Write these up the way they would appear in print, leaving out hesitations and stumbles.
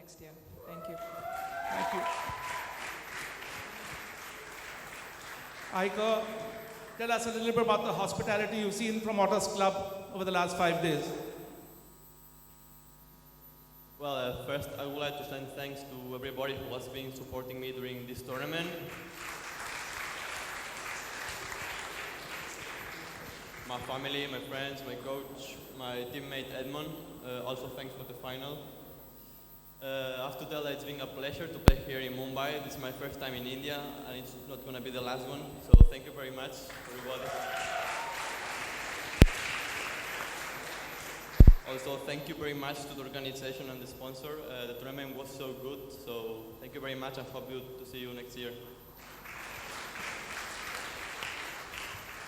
next year. Thank you. Thank you. Aika, tell us a little bit about the hospitality you've seen from Otters Club over the last 5 days. Well, first I would like to send thanks to everybody who has been supporting me during this tournament. My family, my friends, my coach, my teammate Edmond, also thanks for the final. I have to tell that it's been a pleasure to play here in Mumbai. This is my first time in India and it's not going to be the last one. So thank you very much, everybody. Also, thank you very much to the organization and the sponsor. The tournament was so good, so thank you very much and hope to see you next year.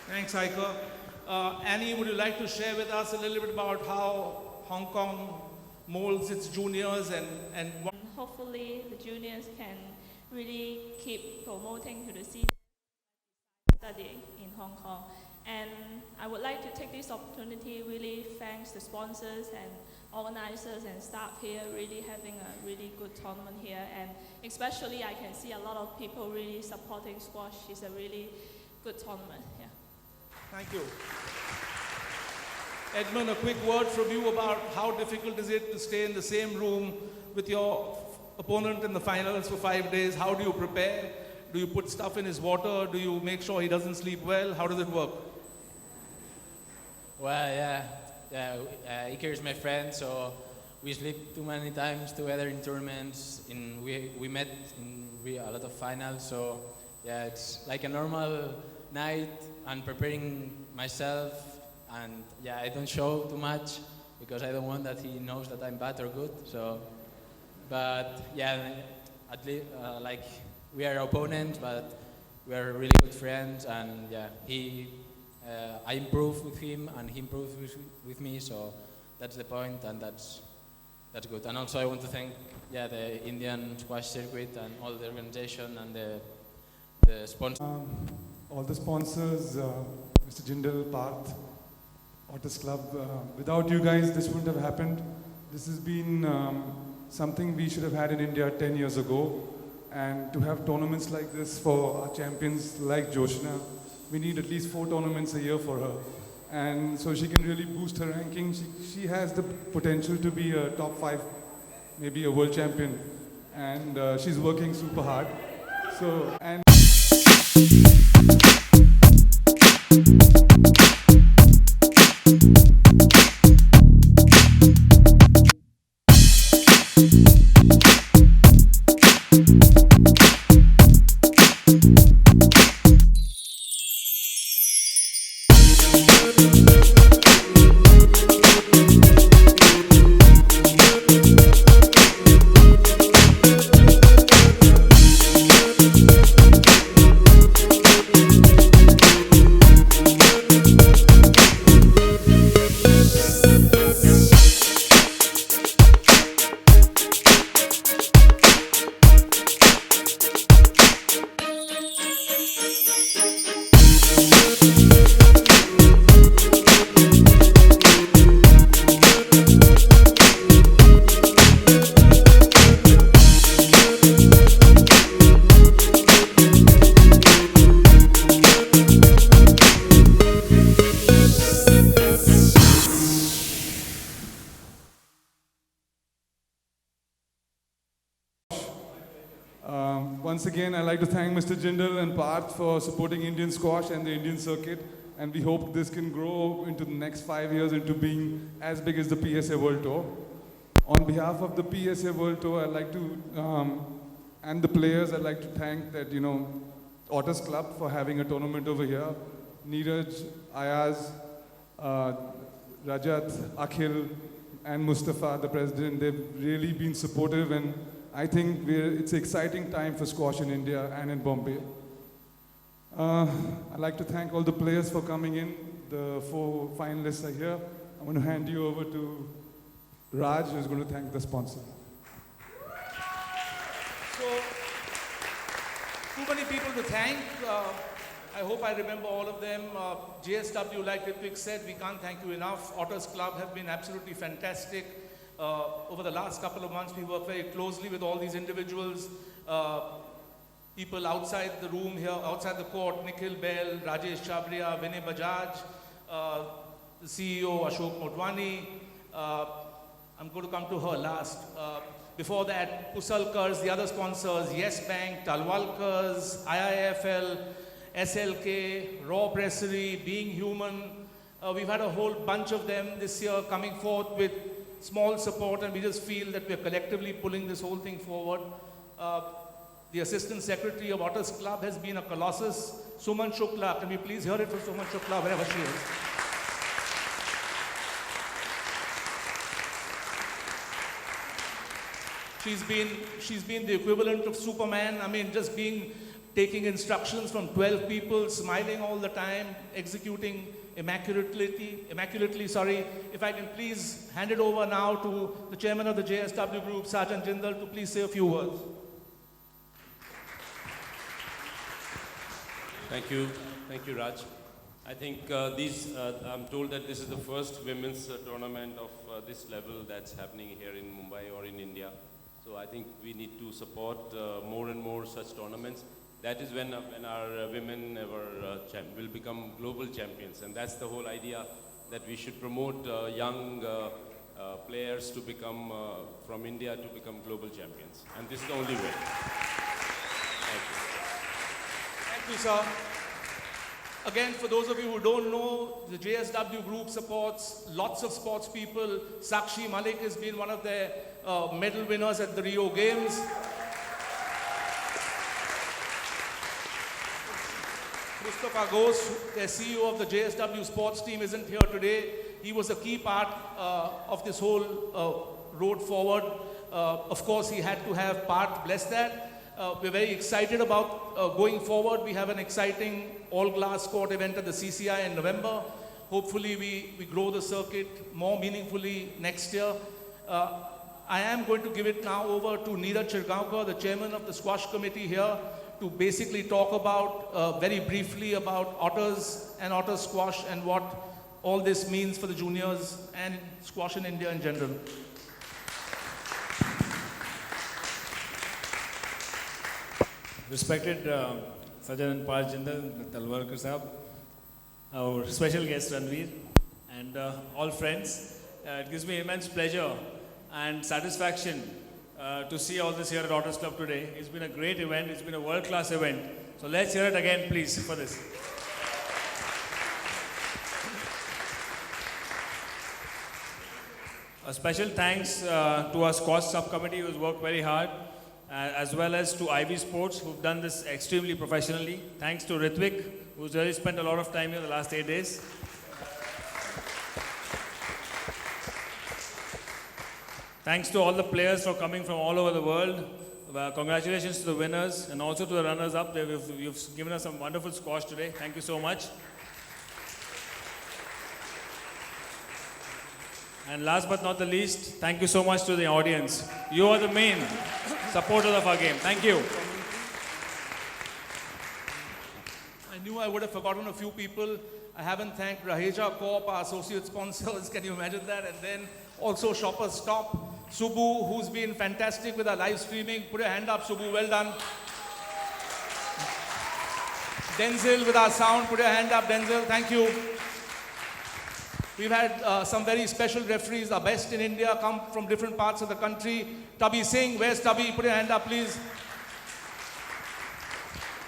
Thanks, Aika. Annie, would you like to share with us a little bit about how Hong Kong molds its juniors and what? Hopefully the juniors can really keep promoting to the senior study in Hong Kong. And I would like to take this opportunity really thanks the sponsors and organizers and staff here really having a really good tournament here, and especially I can see a lot of people really supporting squash. It's a really good tournament. Yeah. Thank you. Edmund, a quick word from you about how difficult is it to stay in the same room with your opponent in the finals for 5 days? How do you prepare? Do you put stuff in his water? Do you make sure he doesn't sleep well? How does it work? Well, Iker is my friend, so we sleep too many times together in tournaments. We met in a lot of finals, so yeah, it's like a normal night. I'm preparing myself, and yeah, I don't show too much because I don't want that he knows that I'm bad or good. So, but yeah, at least like we are opponents, but we are really good friends, and yeah, I improve with him and he improves with me, so that's the point, and that's good. And also I want to thank the Indian squash circuit and all the organization and the sponsors. All the sponsors, Mr. Jindal, Parth, Otters Club. Without you guys, this wouldn't have happened. This has been something we should have had in India 10 years ago. And to have tournaments like this for our champions like Joshna, we need at least 4 tournaments a year for her. And so she can really boost her ranking. She has the potential to be a top 5, maybe a world champion. And she's working super hard. So, and once again, I'd like to thank Mr. Jindal and Parth for supporting Indian squash and the Indian circuit. And we hope this can grow into the next 5 years into being as big as the PSA World Tour. On behalf of the PSA World Tour, I'd like to, and the players, I'd like to thank that, Otters Club for having a tournament over here. Neeraj, Ayaz, Rajat, Akhil, and Mustafa, the president, they've really been supportive, and I think it's an exciting time for squash in India and in Bombay. I'd like to thank all the players for coming in. The 4 finalists are here. I'm going to hand you over to Raj, who's going to thank the sponsor. So, too many people to thank. I hope I remember all of them. JSW, like Ritwik said, we can't thank you enough. Otters Club have been absolutely fantastic. Over the last couple of months, we worked very closely with all these individuals, people outside the room here, outside the court, Nikhil Bell, Rajesh Chabria, Vinay Bajaj, the CEO Ashok Motwani. I'm going to come to her last. Before that, Pusalkars, the other sponsors, Yes Bank, Talwalkars, IIFL, SLK, Raw Pressery, Being Human. We've had a whole bunch of them this year coming forth with small support, and we just feel that we're collectively pulling this whole thing forward. The Assistant Secretary of Otters Club has been a colossus. Suman Shukla, can we please hear it from Suman Shukla wherever she is? She's been the equivalent of Superman. I mean, just taking instructions from 12 people, smiling all the time, executing immaculately, sorry. If I can please hand it over now to the chairman of the JSW Group, Sergeant Jindal, to please say a few words. Thank you, Raj. I think I'm told that this is the first women's tournament of this level that's happening here in Mumbai or in India. So I think we need to support more and more such tournaments. That is when our women will become global champions. And that's the whole idea, that we should promote young players to become, from India to become global champions. And this is the only way. Thank you. Thank you, sir. Again, for those of you who don't know, the JSW Group supports lots of sports people. Sakshi Malik has been one of their medal winners at the Rio Games. Christopher Ghosh, the CEO of the JSW sports team, isn't here today. He was a key part of this whole road forward. Of course, he had to have part, bless that. We're very excited about going forward. We have an exciting all-glass court event at the CCI in November. Hopefully, we grow the circuit more meaningfully next year. I am going to give it now over to Neeraj Chirgaonkar, the chairman of the squash committee here, to basically talk about, very briefly, about otters and otter squash and what all this means for the juniors and squash in India in general. Respected Sergeant Parj Jindal, Talwalkar Sahab, our special guest Ranveer, and all friends. It gives me immense pleasure and satisfaction to see all this here at Otters Club today. It's been a great event. It's been a world-class event. So let's hear it again, please, for this. A special thanks to our squash subcommittee who's worked very hard, as well as to IB Sports who've done this extremely professionally. Thanks to Ritvik, who's really spent a lot of time here the last 8 days. Thanks to all the players for coming from all over the world. Congratulations to the winners and also to the runners-up. You've given us some wonderful squash today. Thank you so much. And last but not the least, thank you so much to the audience. You are the main supporters of our game. Thank you. I knew I would have forgotten a few people. I haven't thanked Raheja Corp, our associate sponsors. Can you imagine that? And then also Shoppers Stop. Subbu, who's been fantastic with our live streaming. Put your hand up, Subbu. Well done. Denzel with our sound. Put your hand up, Denzel. Thank you. We've had some very special referees, our best in India, come from different parts of the country. Tubby Singh, where's Tubby? Put your hand up, please.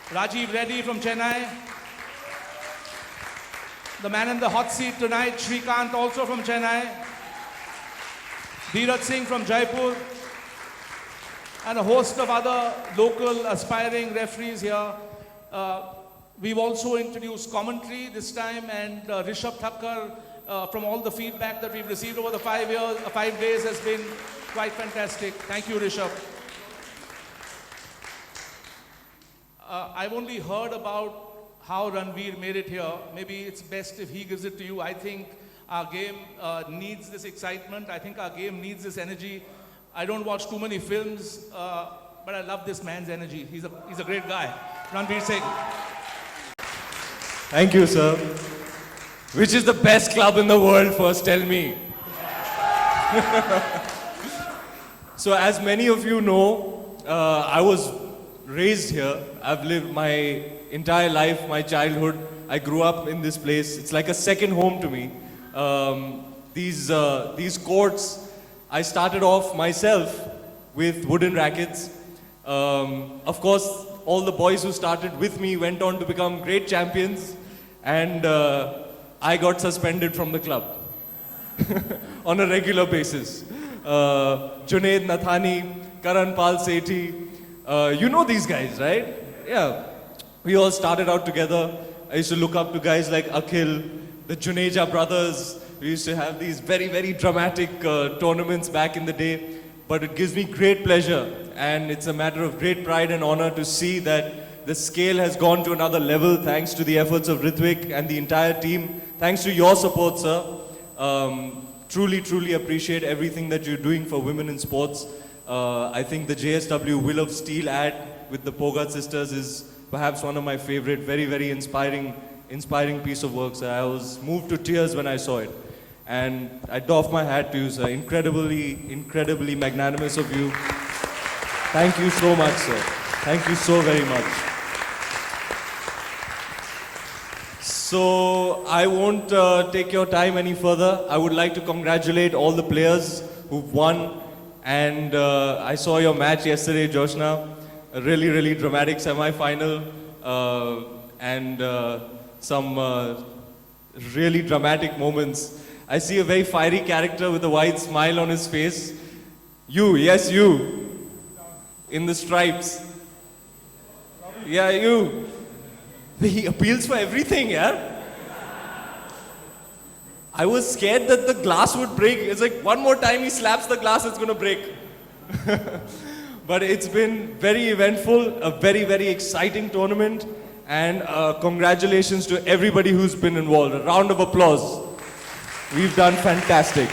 Rajiv Reddy from Chennai. The man in the hot seat tonight, Shrikant, also from Chennai. Dheeraj Singh from Jaipur. And a host of other local aspiring referees here. We've also introduced commentary this time, and Rishabh Thakkar, from all the feedback that we've received over the 5 days, has been quite fantastic. Thank you, Rishabh. I've only heard about how Ranveer made it here. Maybe it's best if he gives it to you. I think our game needs this excitement. I think our game needs this energy. I don't watch too many films, but I love this man's energy. He's a great guy. Ranveer Singh. Thank you, sir. Which is the best club in the world, first tell me. So as many of you know, I was raised here. I've lived my entire life, my childhood. I grew up in this place. It's like a second home to me. These courts, I started off myself with wooden rackets. Of course, all the boys who started with me went on to become great champions, and I got suspended from the club on a regular basis. Junaid Nathani, Karan Pal Sethi, you know these guys, right? Yeah. We all started out together. I used to look up to guys like Akhil, the Juneja brothers. We used to have these very, very dramatic tournaments back in the day. But it gives me great pleasure, and it's a matter of great pride and honor to see that the scale has gone to another level thanks to the efforts of Ritvik and the entire team. Thanks to your support, sir. Truly, truly appreciate everything that you're doing for women in sports. I think the JSW Will of Steel ad with the Pogat sisters is perhaps one of my favorite, very, very inspiring piece of work, sir. I was moved to tears when I saw it. And I doff my hat to you, sir. Incredibly magnanimous of you. Thank you so much, sir. Thank you so very much. So I won't take your time any further. I would like to congratulate all the players who've won. And I saw your match yesterday, Joshna. A really, really dramatic semi-final. And some really dramatic moments. I see a very fiery character with a wide smile on his face. You, yes, you. In the stripes. Yeah, you. He appeals for everything, yeah? I was scared that the glass would break. It's like one more time he slaps the glass, it's gonna break. But it's been very eventful, a very, very exciting tournament. And congratulations to everybody who's been involved. A round of applause. We've done fantastic.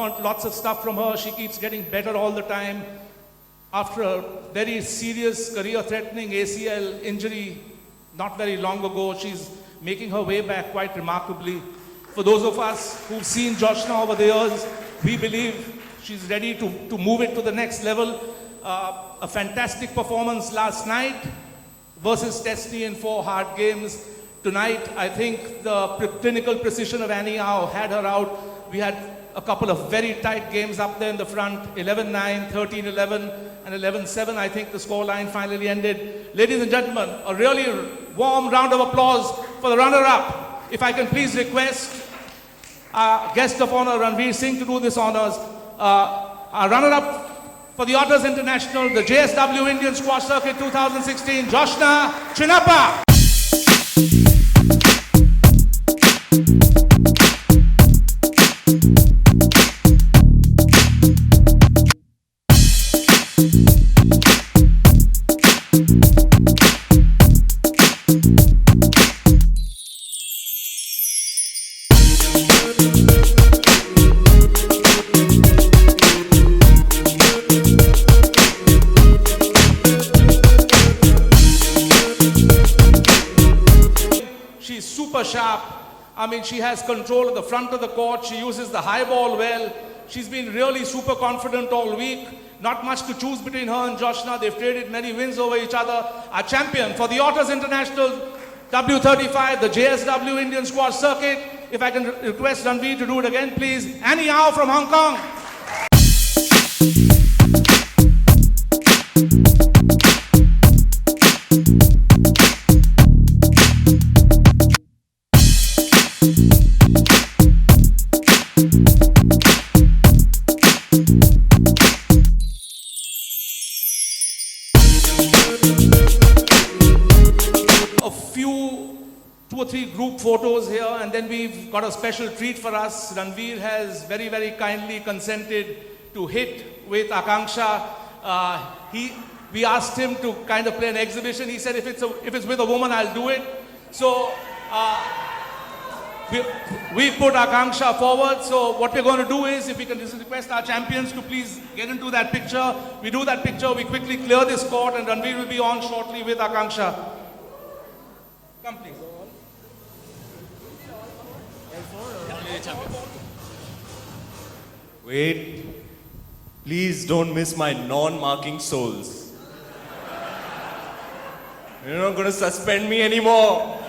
learned lots of stuff from her. She keeps getting better all the time. After a very serious career-threatening ACL injury not very long ago, she's making her way back quite remarkably. For those of us who've seen Joshna over the years, we believe she's ready to move it to the next level. A fantastic performance last night versus Destiny in 4 hard games. Tonight, I think the clinical precision of Annie Au had her out. We had a couple of very tight games up there in the front, 11-9, 13-11, and 11-7. I think the scoreline finally ended. Ladies and gentlemen, a really warm round of applause for the runner-up. If I can please request our guest of honor, Ranveer Singh, to do this honors. Our runner-up for the Otters International, the JSW Indian Squash Circuit 2016, Joshna Chinappa. She's super sharp. I mean, she has control of the front of the court. She uses the high ball well. She's been really super confident all week. Not much to choose between her and Joshna. They've traded many wins over each other. Our champion for the Otters International W35, the JSW Indian Squash Circuit. If I can request Ranveer to do it again, please. Annie Au from Hong Kong. Two or three group photos here, and then we've got a special treat for us. Ranveer has very, very kindly consented to hit with Akanksha. We asked him to kind of play an exhibition. He said, if it's with a woman, I'll do it. So we put Akanksha forward. So what we're going to do is, if we can just request our champions to please get into that picture. We do that picture, we quickly clear this court, and Ranveer will be on shortly with Akanksha. Come, please. Wait, please don't miss my non-marking souls. You're not going to suspend me anymore.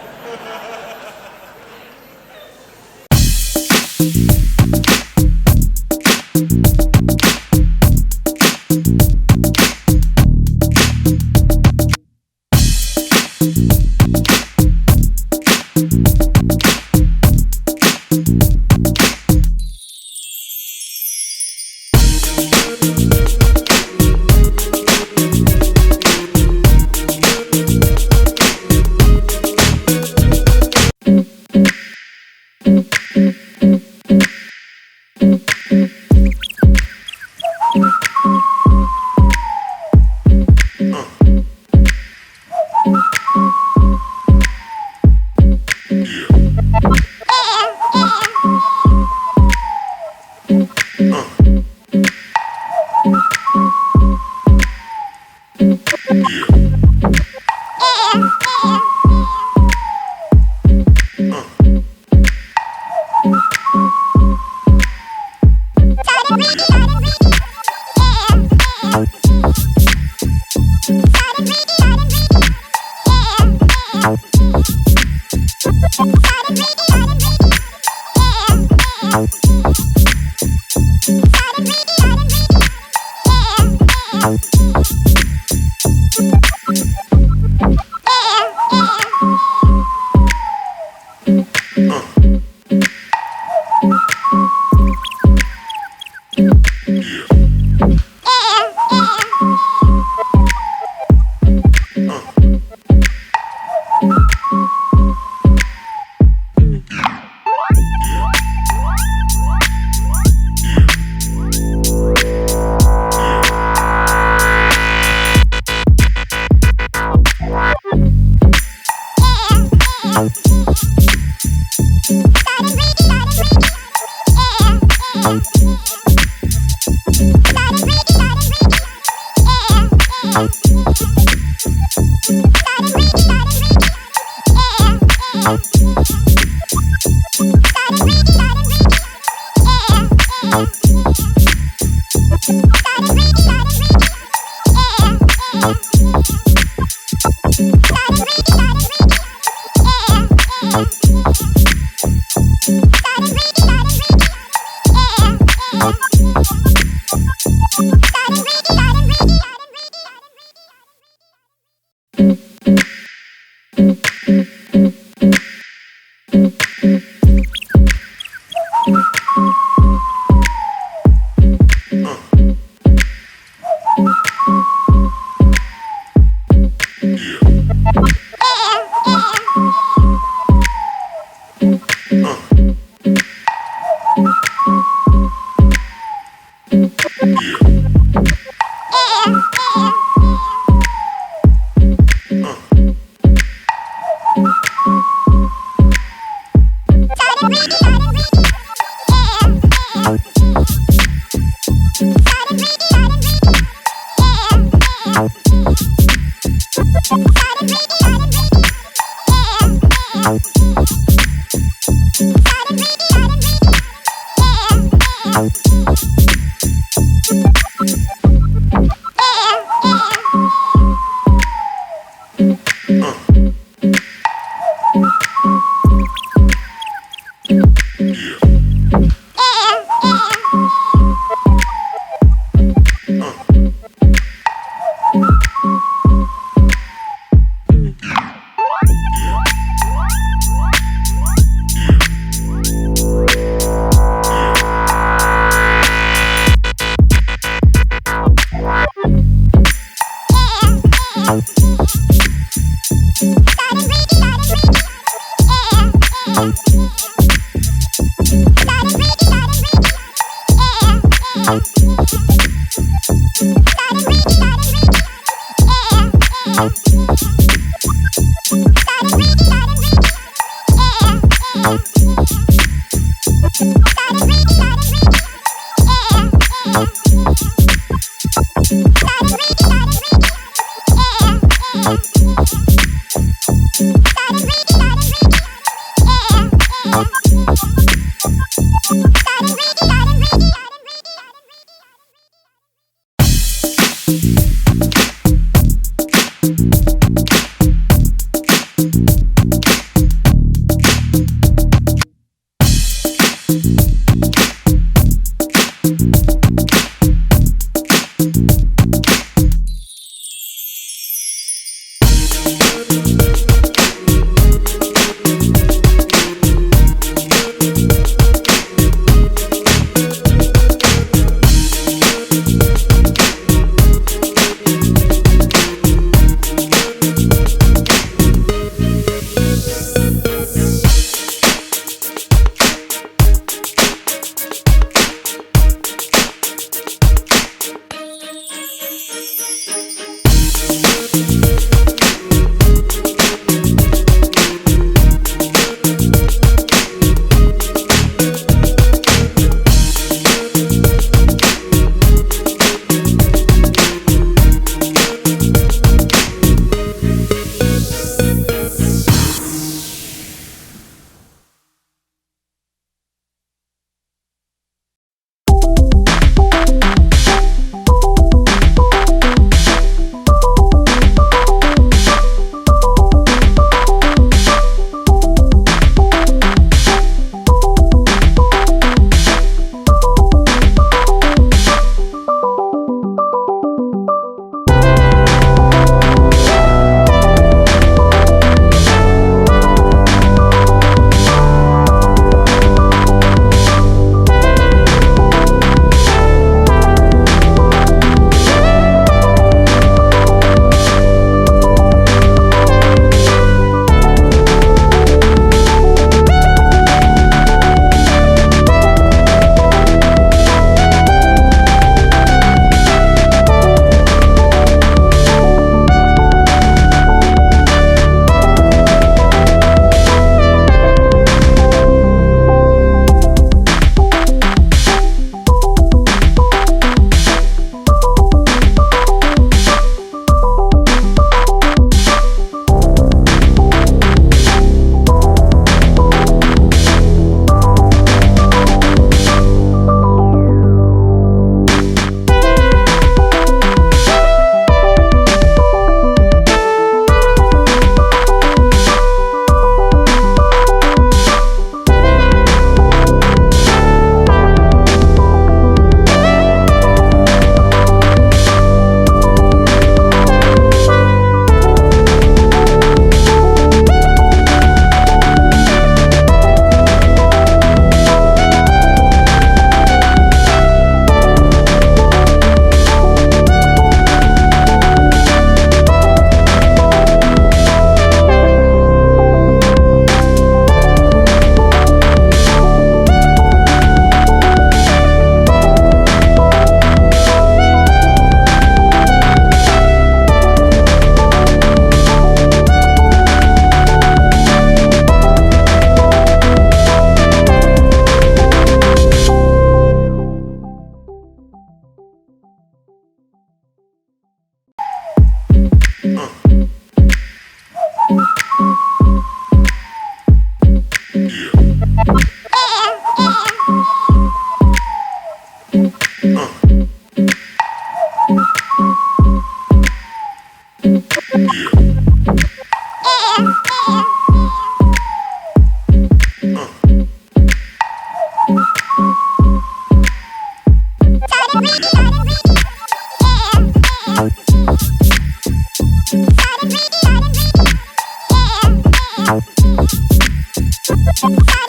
Yeah.